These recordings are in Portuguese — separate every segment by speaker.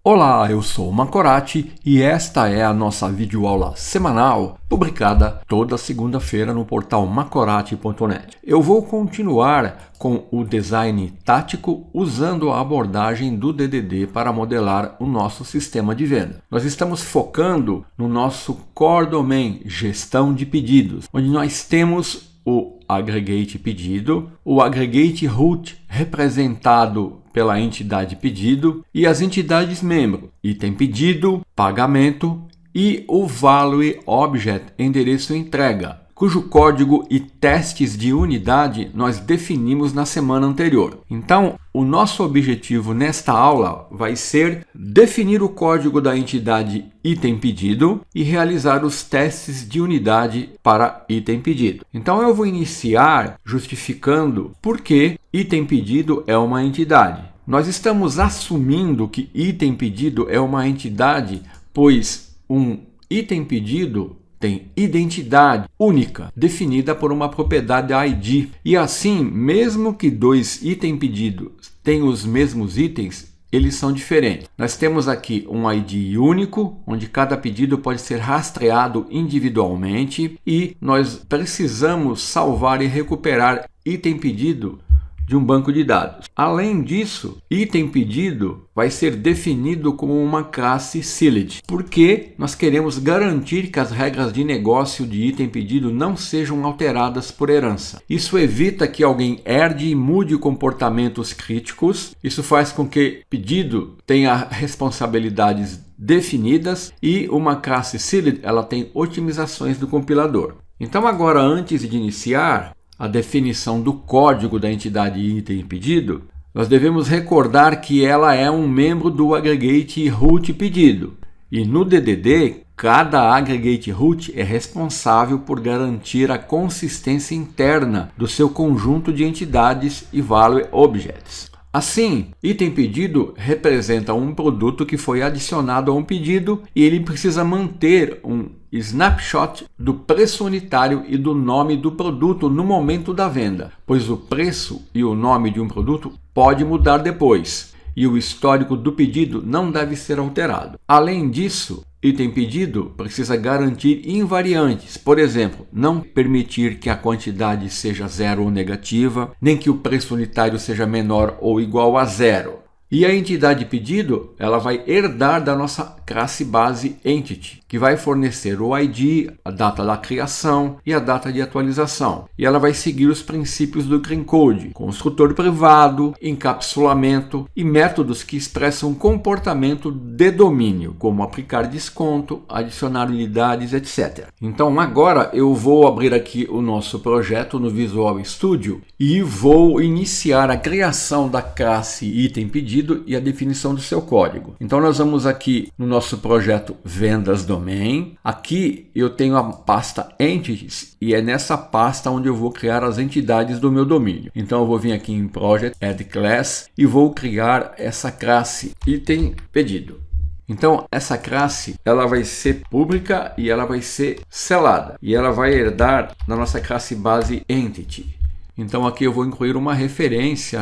Speaker 1: Olá, eu sou o Macorati e esta é a nossa videoaula semanal, publicada toda segunda-feira no portal macorati.net. Eu vou continuar com o design tático usando a abordagem do DDD para modelar o nosso sistema de venda. Nós estamos focando no nosso Core Domain, gestão de pedidos, onde nós temos o aggregate pedido, o aggregate root representado pela entidade pedido e as entidades membro, item pedido, pagamento e o value object, endereço entrega, cujo código e testes de unidade nós definimos na semana anterior. Então, o nosso objetivo nesta aula vai ser definir o código da entidade item pedido e realizar os testes de unidade para item pedido. Então, eu vou iniciar justificando por que item pedido é uma entidade. Nós estamos assumindo que item pedido é uma entidade, pois um item pedido tem identidade única, definida por uma propriedade ID. E assim, mesmo que dois itens pedidos tenham os mesmos itens, eles são diferentes. Nós temos aqui um ID único, onde cada pedido pode ser rastreado individualmente e nós precisamos salvar e recuperar item pedido de um banco de dados. Além disso, item pedido vai ser definido como uma classe sealed, porque nós queremos garantir que as regras de negócio de item pedido não sejam alteradas por herança. Isso evita que alguém herde e mude comportamentos críticos. Isso faz com que pedido tenha responsabilidades definidas e uma classe sealed ela tem otimizações do compilador. Então agora, antes de iniciar a definição do código da entidade item pedido, nós devemos recordar que ela é um membro do aggregate root pedido. E no DDD, cada aggregate root é responsável por garantir a consistência interna do seu conjunto de entidades e value objects. Assim, item pedido representa um produto que foi adicionado a um pedido e ele precisa manter um snapshot do preço unitário e do nome do produto no momento da venda, pois o preço e o nome de um produto pode mudar depois e o histórico do pedido não deve ser alterado. Além disso, item pedido precisa garantir invariantes, por exemplo, não permitir que a quantidade seja zero ou negativa, nem que o preço unitário seja menor ou igual a zero. E a entidade pedido, ela vai herdar da nossa classe base entity, que vai fornecer o ID, a data da criação e a data de atualização. E ela vai seguir os princípios do Clean Code, construtor privado, encapsulamento e métodos que expressam comportamento de domínio, como aplicar desconto, adicionar unidades, etc. Então agora eu vou abrir aqui o nosso projeto no Visual Studio e vou iniciar a criação da classe item pedido e a definição do seu código. Então nós vamos aqui no nosso projeto Vendas Domain. Aqui eu tenho a pasta Entities e é nessa pasta onde eu vou criar as entidades do meu domínio. Então eu vou vir aqui em Project, Add Class e vou criar essa classe item pedido. Então essa classe ela vai ser pública e ela vai ser selada e ela vai herdar da nossa classe base Entity. Então aqui eu vou incluir uma referência,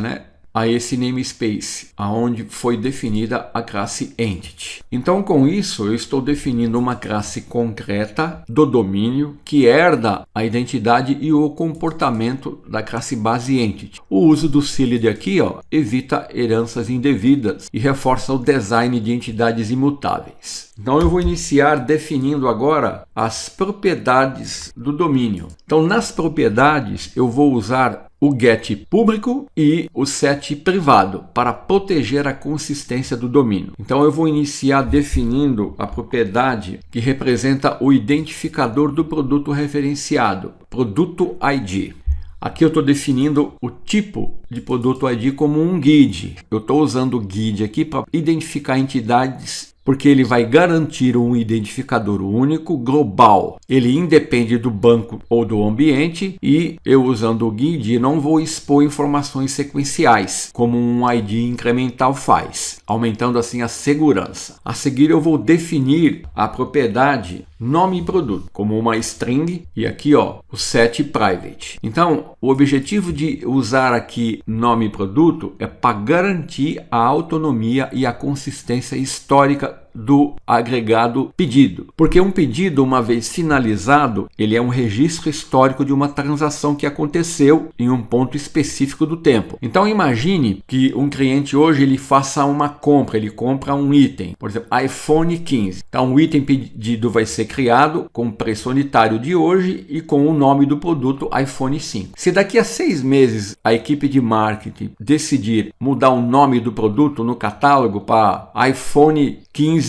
Speaker 1: a esse namespace, aonde foi definida a classe Entity. Então, com isso, eu estou definindo uma classe concreta do domínio que herda a identidade e o comportamento da classe base Entity. O uso do sealed aqui evita heranças indevidas e reforça o design de entidades imutáveis. Então, eu vou iniciar definindo agora as propriedades do domínio. Então, nas propriedades, eu vou usar o get público e o set privado para proteger a consistência do domínio. Então eu vou iniciar definindo a propriedade que representa o identificador do produto referenciado, produto ID. Aqui eu estou definindo o tipo de produto ID como um GUID. Eu estou usando o GUID aqui para identificar entidades, porque ele vai garantir um identificador único global. Ele independe do banco ou do ambiente e eu usando o GUID não vou expor informações sequenciais, como um ID incremental faz, aumentando assim a segurança. A seguir eu vou definir a propriedade nome produto, como uma string, e aqui ó, o set private. Então, o objetivo de usar aqui nome produto é para garantir a autonomia e a consistência histórica do agregado pedido. Porque um pedido, uma vez finalizado, ele é um registro histórico de uma transação que aconteceu em um ponto específico do tempo. Então imagine que um cliente hoje ele faça uma compra, ele compra um item, por exemplo, iPhone 15. Então o item pedido vai ser criado com o preço unitário de hoje e com o nome do produto iPhone 5. Se daqui a 6 meses a equipe de marketing decidir mudar o nome do produto no catálogo para iPhone 15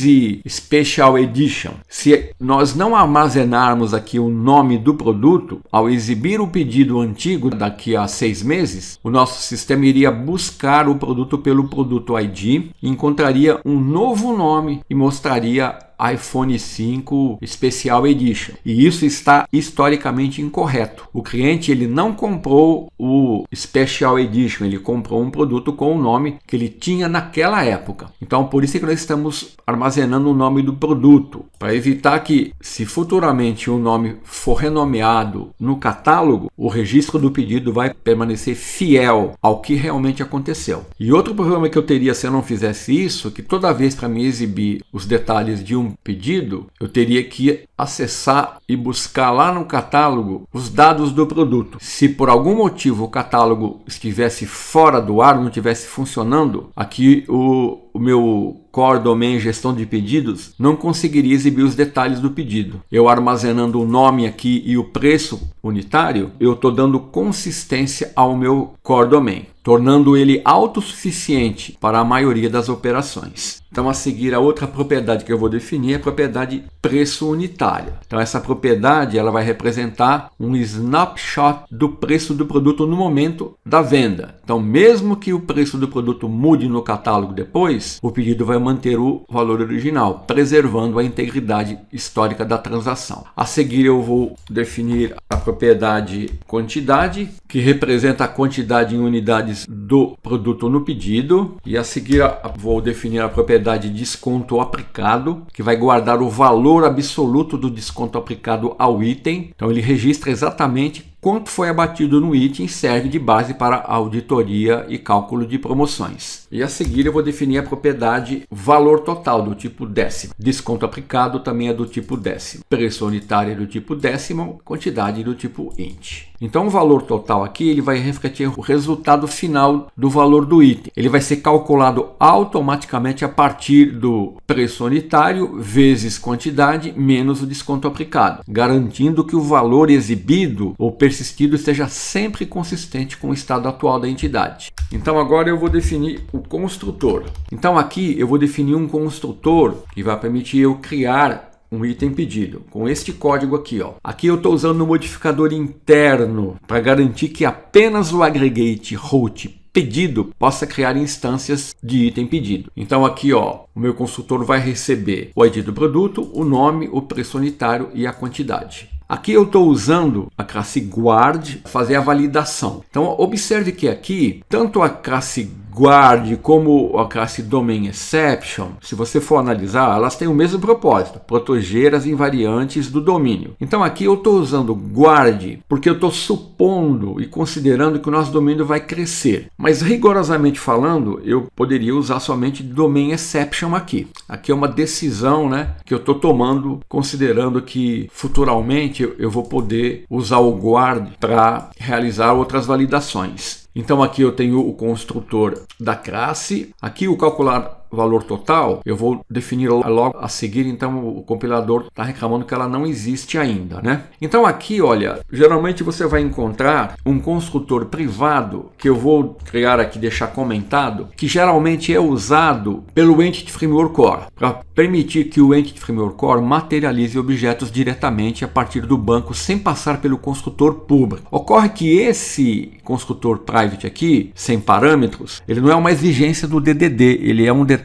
Speaker 1: Special Edition. Se nós não armazenarmos aqui o nome do produto, ao exibir o pedido antigo daqui a 6 meses, o nosso sistema iria buscar o produto pelo produto ID, encontraria um novo nome e mostraria iPhone 5 Special Edition. E isso está historicamente incorreto. O cliente ele não comprou o Special Edition, ele comprou um produto com o nome que ele tinha naquela época. Então, por isso que nós estamos armazenando o nome do produto, para evitar que, se futuramente o nome for renomeado no catálogo, o registro do pedido vai permanecer fiel ao que realmente aconteceu. E outro problema que eu teria se eu não fizesse isso, que toda vez para me exibir os detalhes de um pedido, eu teria que acessar e buscar lá no catálogo os dados do produto. Se por algum motivo o catálogo estivesse fora do ar, não estivesse funcionando, aqui o meu Core Domain Gestão de Pedidos não conseguiria exibir os detalhes do pedido. Eu armazenando o nome aqui e o preço unitário, eu estou dando consistência ao meu Core Domain, tornando ele autossuficiente para a maioria das operações. Então, a seguir, a outra propriedade que eu vou definir é a propriedade preço unitário. Então, essa propriedade ela vai representar um snapshot do preço do produto no momento da venda. Então, mesmo que o preço do produto mude no catálogo depois, o pedido vai manter o valor original, preservando a integridade histórica da transação. A seguir, eu vou definir a propriedade quantidade, que representa a quantidade em unidades do produto no pedido. E a seguir, vou definir a propriedade desconto aplicado, que vai guardar o valor absoluto do desconto aplicado ao item. Então ele registra exatamente quanto foi abatido no item e serve de base para auditoria e cálculo de promoções. E a seguir eu vou definir a propriedade valor total do tipo décimo. Desconto aplicado também é do tipo décimo. Preço unitário é do tipo décimo, quantidade do tipo int. Então o valor total aqui ele vai refletir o resultado final do valor do item. Ele vai ser calculado automaticamente a partir do preço unitário vezes quantidade menos o desconto aplicado, garantindo que o valor exibido ou persistido esteja sempre consistente com o estado atual da entidade. Então agora eu vou definir o construtor. Então aqui eu vou definir um construtor que vai permitir eu criar um item pedido, com este código aqui, ó. Aqui eu estou usando um modificador interno para garantir que apenas o aggregate root pedido possa criar instâncias de item pedido. Então aqui, ó, o meu construtor vai receber o ID do produto, o nome, o preço unitário e a quantidade. Aqui eu estou usando a classe guard para fazer a validação. Então observe que aqui, tanto a classe guard como a classe domain exception, se você for analisar, elas têm o mesmo propósito, proteger as invariantes do domínio. Então aqui eu estou usando guard porque eu estou supondo e considerando que o nosso domínio vai crescer. Mas rigorosamente falando, eu poderia usar somente domain exception aqui. Aqui é uma decisão, né, que eu estou tomando, considerando que futuramente eu vou poder usar o guard para realizar outras validações. Então aqui eu tenho o construtor da classe, aqui o calcular valor total, eu vou definir logo a seguir, então o compilador está reclamando que ela não existe ainda, né? Então aqui, olha, geralmente você vai encontrar um construtor privado, que eu vou criar aqui, deixar comentado, que geralmente é usado pelo Entity Framework Core, para permitir que o Entity Framework Core materialize objetos diretamente a partir do banco, sem passar pelo construtor público. Ocorre que esse construtor private aqui, sem parâmetros, ele não é uma exigência do DDD, ele é um detalhe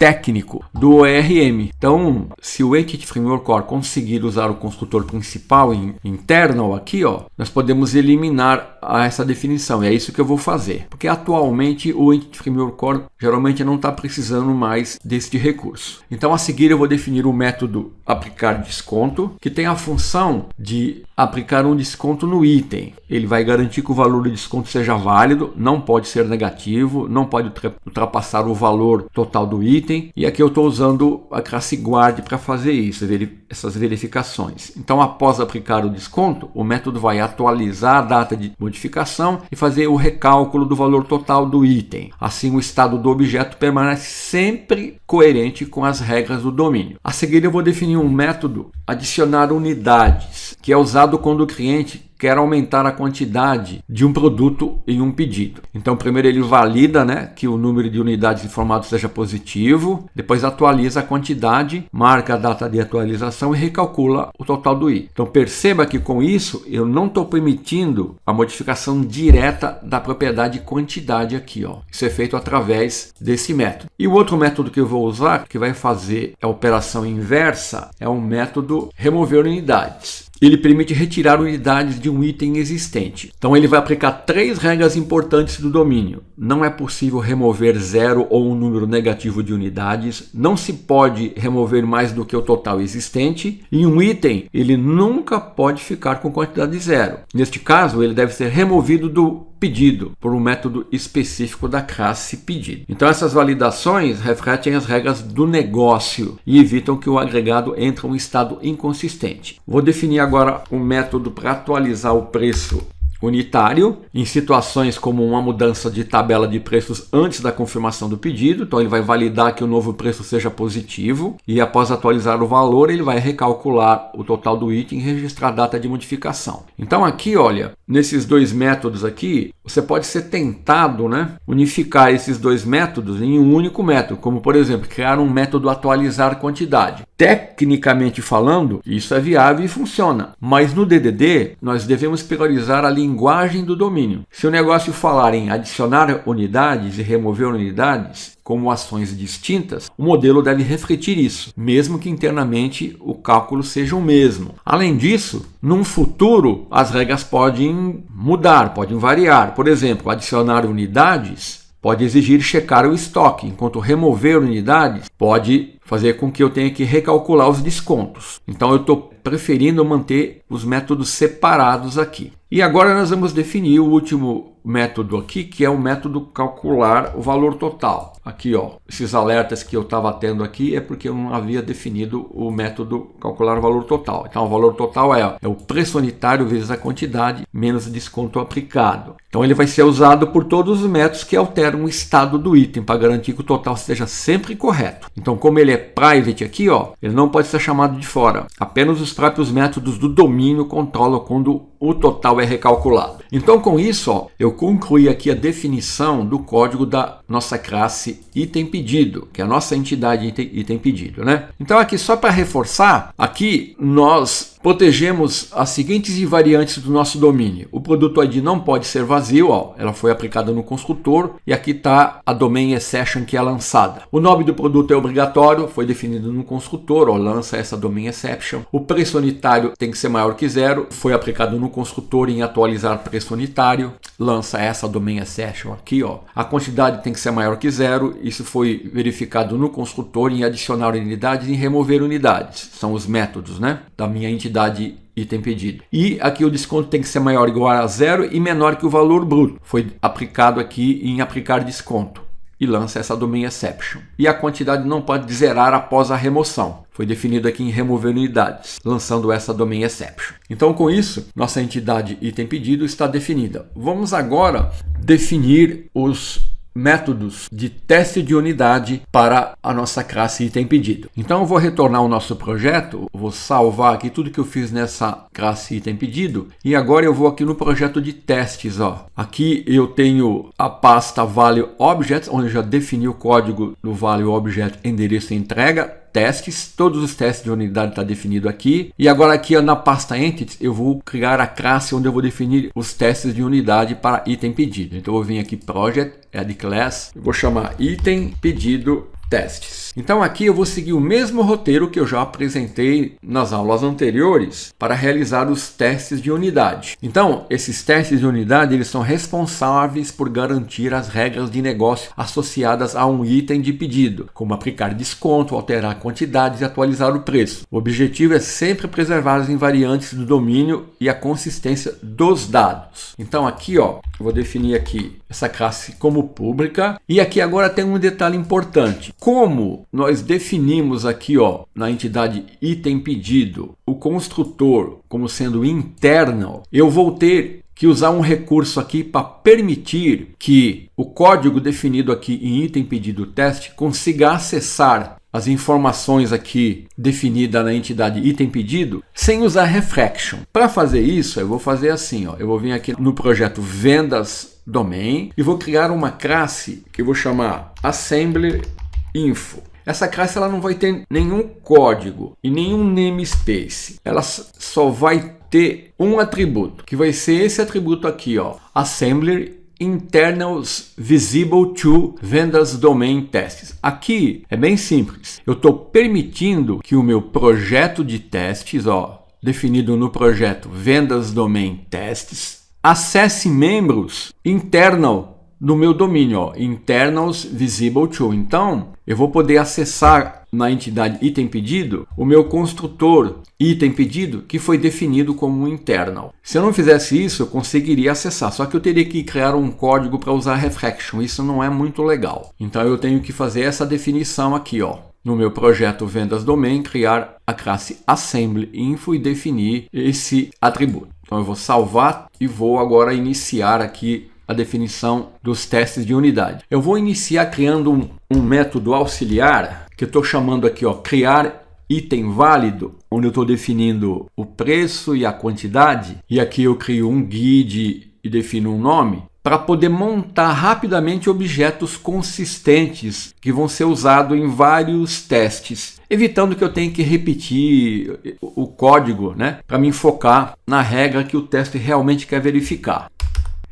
Speaker 1: técnico do ORM. Então, se o Entity Framework Core conseguir usar o construtor principal internal aqui, ó, nós podemos eliminar essa definição. E é isso que eu vou fazer, porque atualmente o Entity Framework Core geralmente não está precisando mais deste recurso. Então, a seguir eu vou definir o método aplicar desconto, que tem a função de aplicar um desconto no item. Ele vai garantir que o valor do desconto seja válido, não pode ser negativo, não pode ultrapassar o valor total do item. E aqui eu estou usando a classe guard para fazer isso, essas verificações. Então, após aplicar o desconto, o método vai atualizar a data de modificação e fazer o recálculo do valor total do item. Assim, o estado do objeto permanece sempre coerente com as regras do domínio. A seguir, eu vou definir um método adicionar unidades, que é usado quando o cliente quer aumentar a quantidade de um produto em um pedido. Então, primeiro ele valida, que o número de unidades informado seja positivo, depois atualiza a quantidade, marca a data de atualização e recalcula o total do item. Então, perceba que com isso eu não estou permitindo a modificação direta da propriedade quantidade aqui, ó. Isso é feito através desse método. E o outro método que eu vou usar, que vai fazer a operação inversa, é o método remover unidades. Ele permite retirar unidades de um item existente. Então ele vai aplicar 3 regras importantes do domínio. Não é possível remover 0 ou um número negativo de unidades. Não se pode remover mais do que o total existente. E um item, ele nunca pode ficar com quantidade 0. Neste caso, ele deve ser removido do pedido por um método específico da classe pedido. Então essas validações refletem as regras do negócio e evitam que o agregado entre em um estado inconsistente. Vou definir agora um método para atualizar o preço unitário em situações como uma mudança de tabela de preços antes da confirmação do pedido. Então ele vai validar que o novo preço seja positivo e após atualizar o valor ele vai recalcular o total do item e registrar a data de modificação. Então aqui, olha, nesses 2 métodos aqui, você pode ser tentado, unificar esses 2 métodos em um único método, como por exemplo, criar um método atualizar quantidade. Tecnicamente falando, isso é viável e funciona, mas no DDD nós devemos priorizar a linguagem do domínio. Se o negócio falar em adicionar unidades e remover unidades como ações distintas, o modelo deve refletir isso, mesmo que internamente o cálculo seja o mesmo. Além disso, num futuro as regras podem mudar, podem variar. Por exemplo, adicionar unidades pode exigir checar o estoque, enquanto remover unidades pode fazer com que eu tenha que recalcular os descontos. Então eu estou preferindo manter os métodos separados aqui. E agora nós vamos definir o último método aqui, que é o método calcular o valor total. Aqui, ó, esses alertas que eu estava tendo aqui é porque eu não havia definido o método calcular o valor total. Então o valor total é o preço unitário vezes a quantidade menos o desconto aplicado. Então ele vai ser usado por todos os métodos que alteram o estado do item para garantir que o total esteja sempre correto. Então como ele é private aqui, ó, ele não pode ser chamado de fora. Apenas os próprios métodos do domínio controlam quando o total é recalculado. Então com isso, ó, eu concluí aqui a definição do código da nossa classe item pedido, que é a nossa entidade item pedido, Então aqui só para reforçar, aqui nós protegemos as seguintes invariantes do nosso domínio. O produto ID não pode ser vazio, ó, ela foi aplicada no construtor e aqui está a domain exception que é lançada. O nome do produto é obrigatório, foi definido no construtor, ó, lança essa domain exception. O preço unitário tem que ser maior que 0, foi aplicado no construtor em atualizar preço unitário, lança essa domain exception aqui, ó. A quantidade tem que ser maior que 0, isso foi verificado no construtor em adicionar unidades e remover unidades. São os métodos, da minha entidade item pedido. E aqui o desconto tem que ser maior ou igual a 0 e menor que o valor bruto. Foi aplicado aqui em aplicar desconto. E lança essa domain exception. E a quantidade não pode zerar após a remoção. Foi definido aqui em remover unidades, lançando essa domain exception. Então com isso, nossa entidade item pedido está definida. Vamos agora definir os métodos de teste de unidade para a nossa classe item pedido. Então eu vou retornar ao nosso projeto, vou salvar aqui tudo que eu fiz nessa classe item pedido e agora eu vou aqui no projeto de testes, ó. Aqui eu tenho a pasta value objects, onde eu já defini o código do value object endereço e entrega. Testes, todos os testes de unidade está definido aqui. E agora aqui na pasta Entities eu vou criar a classe onde eu vou definir os testes de unidade para item pedido. Então eu vou vir aqui Project, Add Class, eu vou chamar item pedido testes. Então aqui eu vou seguir o mesmo roteiro que eu já apresentei nas aulas anteriores para realizar os testes de unidade. Então, esses testes de unidade eles são responsáveis por garantir as regras de negócio associadas a um item de pedido, como aplicar desconto, alterar quantidades e atualizar o preço. O objetivo é sempre preservar as invariantes do domínio e a consistência dos dados. Então aqui, ó, eu vou definir aqui essa classe como pública. E aqui agora tem um detalhe importante. Como nós definimos aqui, ó, na entidade item pedido, o construtor como sendo internal, eu vou ter que usar um recurso aqui para permitir que o código definido aqui em item pedido teste consiga acessar as informações aqui definidas na entidade item pedido sem usar reflection. Para fazer isso, eu vou fazer assim, ó, eu vou vir aqui no projeto vendas domain e vou criar uma classe que eu vou chamar assembly info. Essa classe ela não vai ter nenhum código e nenhum namespace. Ela só vai ter um atributo, que vai ser esse atributo aqui, ó, assembly internals visible to vendas domain tests. Aqui é bem simples. Eu estou permitindo que o meu projeto de testes, ó, definido no projeto vendas domain tests, acesse membros internal no meu domínio, ó, internals visible to. Então, eu vou poder acessar na entidade item pedido o meu construtor item pedido que foi definido como internal. Se eu não fizesse isso, eu conseguiria acessar, só que eu teria que criar um código para usar reflection. Isso não é muito legal. Então, eu tenho que fazer essa definição aqui, ó, no meu projeto vendas domain, criar a classe assembly info e definir esse atributo. Então, eu vou salvar e vou agora iniciar aqui a definição dos testes de unidade. Eu vou iniciar criando um método auxiliar que eu estou chamando aqui, ó, criar item válido, onde eu estou definindo o preço e a quantidade. E aqui eu crio um guide e defino um nome para poder montar rapidamente objetos consistentes que vão ser usados em vários testes, evitando que eu tenha que repetir o código, né, para me focar na regra que o teste realmente quer verificar.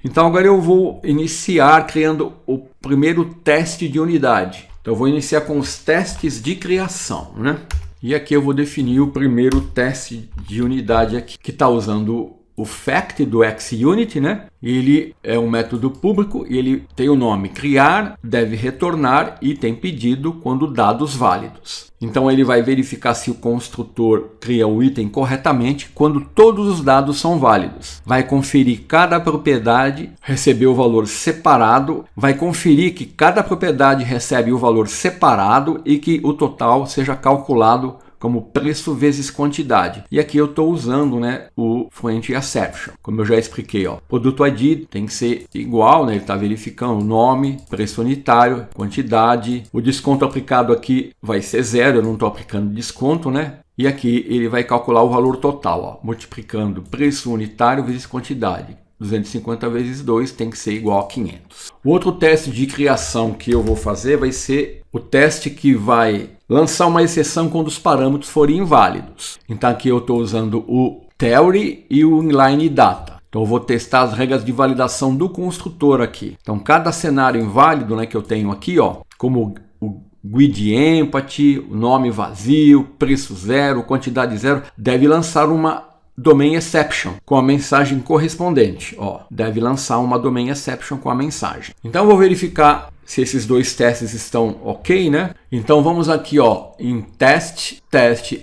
Speaker 1: Então agora eu vou iniciar criando o primeiro teste de unidade. Então eu vou iniciar com os testes de criação, né? E aqui eu vou definir o primeiro teste de unidade aqui, que está usando o fact do XUnit, né? Ele é um método público e ele tem o nome criar, deve retornar item pedido quando dados válidos. Então ele vai verificar se o construtor cria o item corretamente quando todos os dados são válidos. Vai conferir cada propriedade recebeu o valor separado, vai conferir que cada propriedade recebe o valor separado e que o total seja calculado como preço vezes quantidade. E aqui eu estou usando, né, o Fluent Exception. Como eu já expliquei, ó, produto ID tem que ser igual, né, ele está verificando o nome, preço unitário, quantidade. O desconto aplicado aqui vai ser 0, eu não estou aplicando desconto, né? E aqui ele vai calcular o valor total, ó, multiplicando preço unitário vezes quantidade. 250 vezes 2 tem que ser igual a 500. O outro teste de criação que eu vou fazer vai ser o teste que vai lançar uma exceção quando os parâmetros forem inválidos. Então aqui eu estou usando o theory e o inline data. Então eu vou testar as regras de validação do construtor aqui. Então cada cenário inválido, né, que eu tenho aqui, ó, como o GUID empty, o nome vazio, preço 0, quantidade 0, deve lançar uma domain exception com a mensagem correspondente. Ó, deve lançar uma domain exception com a mensagem. Então eu vou verificar se esses dois testes estão ok, né? Então vamos aqui, ó, em test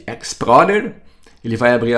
Speaker 1: explorer. Ele vai abrir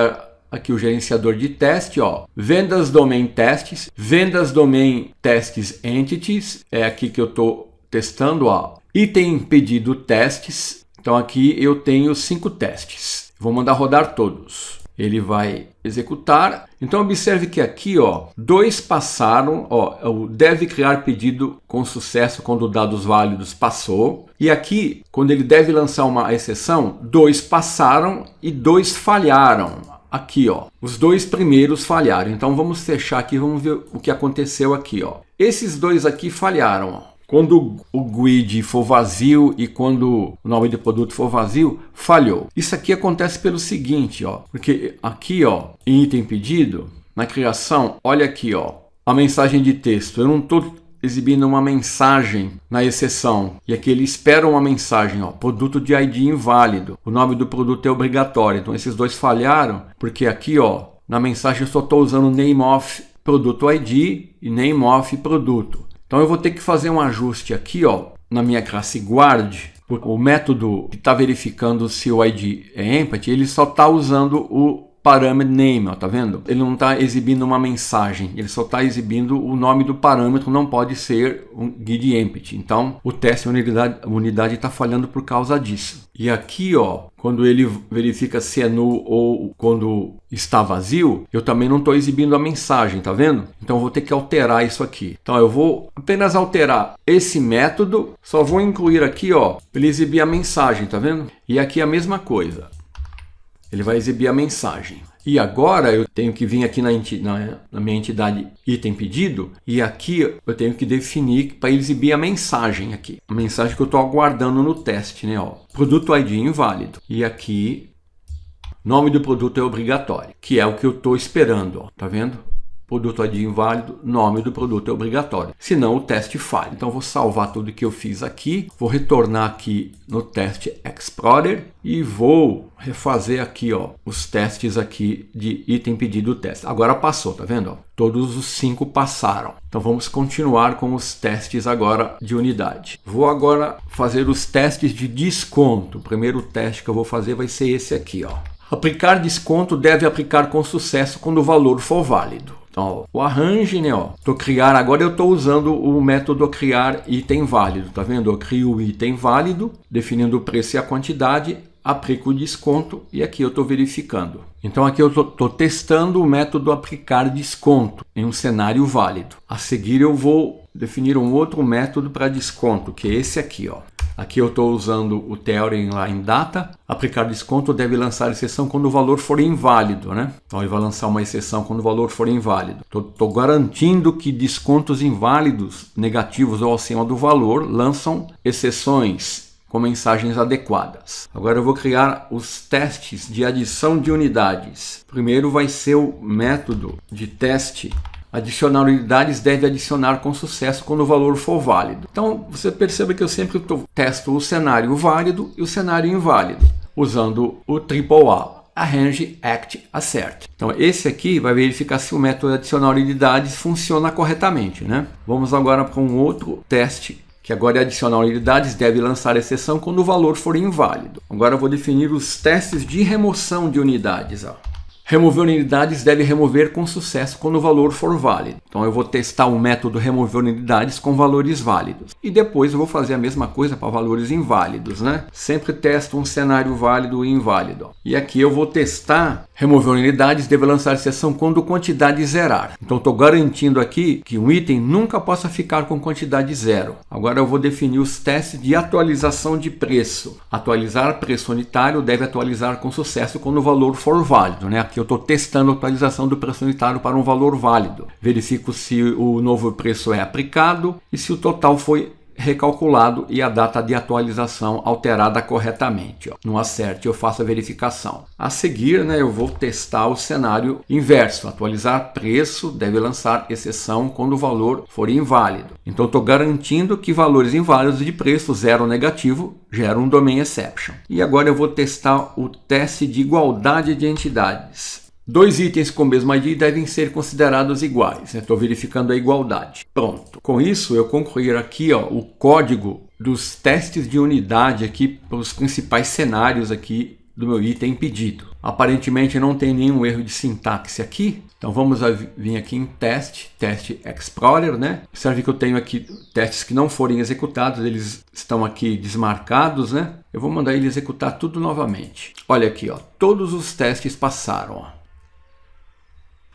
Speaker 1: aqui o gerenciador de teste, ó, vendas domain testes, vendas domain testes entities, é aqui que eu estou testando, ó, item pedido testes. Então aqui eu tenho 5 testes. Vou mandar rodar todos. Ele vai executar. Então observe que aqui, ó, 2 passaram, ó, o deve criar pedido com sucesso quando dados válidos passou. E aqui, quando ele deve lançar uma exceção, 2 passaram e 2 falharam. Aqui, ó, os 2 primeiros falharam. Então vamos fechar aqui, vamos ver o que aconteceu aqui, ó. Esses 2 aqui falharam, ó. Quando o GUID for vazio e quando o nome do produto for vazio, falhou. Isso aqui acontece pelo seguinte, ó, porque aqui, ó, em item pedido, na criação, olha aqui, ó, a mensagem de texto. Eu não estou exibindo uma mensagem na exceção. E aqui ele espera uma mensagem, ó, produto de ID inválido. O nome do produto é obrigatório. Então esses dois falharam, porque aqui, ó, na mensagem eu só estou usando name of produto ID e name of produto. Então eu vou ter que fazer um ajuste aqui, ó, na minha classe guard. O método que está verificando se o ID é empty, ele só está usando o parâmetro name, ó, tá vendo? Ele não está exibindo uma mensagem, ele só está exibindo o nome do parâmetro, não pode ser um guide empty. Então o teste unidade está falhando por causa disso. E aqui, ó, quando ele verifica se é null ou quando está vazio, eu também não estou exibindo a mensagem, tá vendo? Então eu vou ter que alterar isso aqui. Então eu vou apenas alterar esse método, só vou incluir aqui, ó, ele exibir a mensagem, tá vendo? E aqui a mesma coisa. Ele vai exibir a mensagem. E agora eu tenho que vir aqui na minha entidade item pedido, e aqui eu tenho que definir para exibir a mensagem aqui. A mensagem que eu estou aguardando no teste, né? Ó, produto ID inválido. E aqui, nome do produto é obrigatório, que é o que eu estou esperando, ó, tá vendo? Produto ID inválido, nome do produto é obrigatório. Senão o teste falha. Então eu vou salvar tudo que eu fiz aqui, vou retornar aqui no teste Explorer e vou refazer aqui, ó, os testes aqui de item pedido teste. Agora passou, tá vendo? Ó? Todos os 5 passaram. Então vamos continuar com os testes agora de unidade. Vou agora fazer os testes de desconto. O primeiro teste que eu vou fazer vai ser esse aqui, ó. Aplicar desconto deve aplicar com sucesso quando o valor for válido. Então, o arrange, né, ó, agora eu estou usando o método criar item válido, tá vendo? Eu crio o item válido, definindo o preço e a quantidade, aplico o desconto e aqui eu estou verificando. Então aqui eu estou testando o método aplicar desconto em um cenário válido. A seguir eu vou definir um outro método para desconto, que é esse aqui, ó. Aqui eu estou usando o theorem lá em data. Aplicar desconto deve lançar exceção quando o valor for inválido, né? Então ele vai lançar uma exceção quando o valor for inválido. Estou garantindo que descontos inválidos, negativos ou acima do valor, lançam exceções com mensagens adequadas. Agora eu vou criar os testes de adição de unidades. Primeiro vai ser o método de teste. Adicionar unidades deve adicionar com sucesso quando o valor for válido. Então você percebe que eu sempre testo o cenário válido e o cenário inválido, usando o AAA. Arrange, Act, Assert. Então esse aqui vai verificar se o método adicionar unidades funciona corretamente, né? Vamos agora para um outro teste, que agora é adicionar unidades deve lançar exceção quando o valor for inválido. Agora eu vou definir os testes de remoção de unidades, ó. Remover unidades deve remover com sucesso quando o valor for válido. Então eu vou testar o método remover unidades com valores válidos. E depois eu vou fazer a mesma coisa para valores inválidos, né? Sempre testo um cenário válido e inválido. E aqui eu vou testar remover unidades deve lançar exceção quando quantidade zerar. Então estou garantindo aqui que um item nunca possa ficar com quantidade zero. Agora eu vou definir os testes de atualização de preço. Atualizar preço unitário deve atualizar com sucesso quando o valor for válido, né? Aqui eu estou testando a atualização do preço unitário para um valor válido. Verifico se o novo preço é aplicado e se o total foi recalculado e a data de atualização alterada corretamente. Ó. No Assert eu faço a verificação. A seguir, né, eu vou testar o cenário inverso. Atualizar preço deve lançar exceção quando o valor for inválido. Então estou garantindo que valores inválidos de preço zero ou negativo geram um domain exception. E agora eu vou testar o teste de igualdade de entidades. Dois itens com o mesmo ID devem ser considerados iguais. Estou verificando a igualdade. Pronto. Com isso, eu concluir aqui, ó, o código dos testes de unidade aqui para os principais cenários aqui do meu item pedido. Aparentemente não tem nenhum erro de sintaxe aqui. Então vamos vir aqui em teste Explorer, né? Observe que eu tenho aqui testes que não forem executados, eles estão aqui desmarcados, né? Eu vou mandar ele executar tudo novamente. Olha aqui, ó, todos os testes passaram, ó.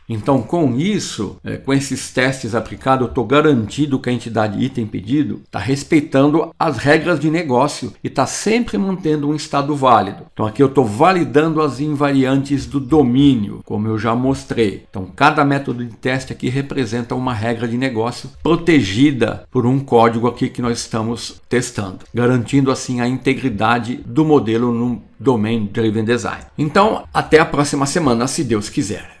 Speaker 1: Então, com isso, com esses testes aplicados, eu estou garantido que a entidade item pedido está respeitando as regras de negócio e está sempre mantendo um estado válido. Então, aqui eu estou validando as invariantes do domínio, como eu já mostrei. Então, cada método de teste aqui representa uma regra de negócio protegida por um código aqui que nós estamos testando, garantindo assim a integridade do modelo no Domain Driven Design. Então, até a próxima semana, se Deus quiser.